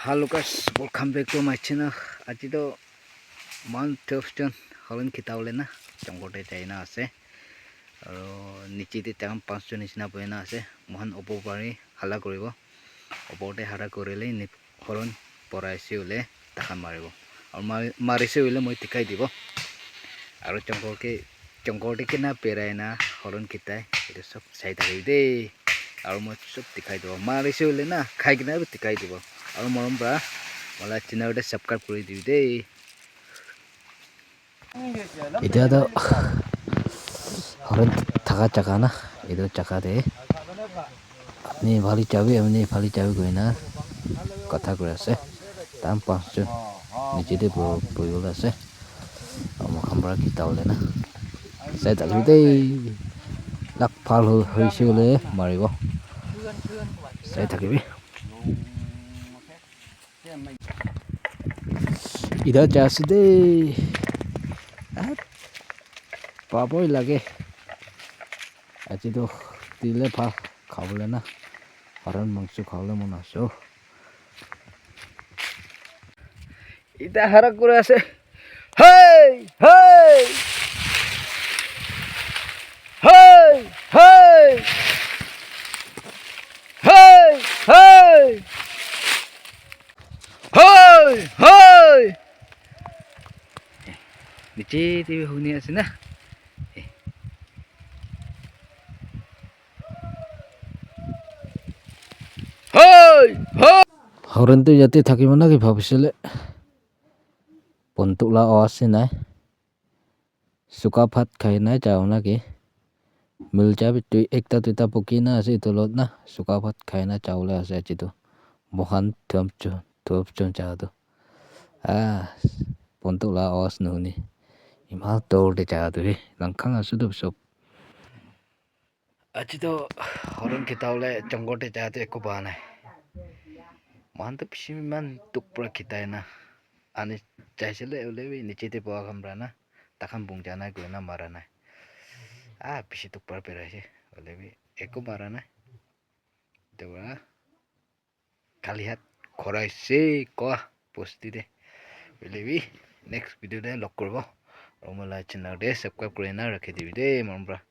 Hello guys, welcome back to my channel. Aji to man Thurston Holland kitaule na janggote jaina ase aro niche te tam 5 jon nisna boina ase mohan opo pari hala koribo opote hara korile ni horon poraisi ule takan maribo aro marise ule moi tikai dibo aro janggote kena peraina horon kitai itu sob sai thaki de aro moi sob tikai dibo marise ule na khai kina tikai dibo aro morom bra wala channel te subscribe kori dibi de Itu ada orang thaga jaga na itu jaga de ni bali chabi koi na kotha koi ase tam 5 jon niche de boil ase amo khambra kitaule na sai dali de lak phal hoise le maribo sai thakibi ida jas de পাবই লাগে আজি তো দিলে ভাল খাবলে না হরণ মাংস খাওয়ালে মন আসো ইটা হারা করে আছে হেই হেই হেই হেই হেই হেই হেই হেই নিচে দিবে হুনি আছে না হরণ তো যাতে থাকিব না কি ভাবিছিলে পন্তুলা আছে নাই সুকা ভাত খাই নাই যাও নাকি মিল যাবি তুই একটা দুটা পকি না আছে তলত না সুকা ভাত খাই না চাউলে আছে আজিতো মহান থপচন যাওতো পন্তুলা আওয়াজ নুনি ইমাল দৌড়তে যাওতো langkang asudo sob আজিতো হরণ কিতাউলে জঙ্গতে যাওতো একো বা নাই mantap sih man tukpra kita na ani chaisele ulewi nichete pawa khamra na takhan bungjana goina marana pishi tukpra peraise ulewi eko marana dewa kalihat khoraise ko posti de ulewi next video de log korbo romala channel de subscribe korina rakhi dibi de mambra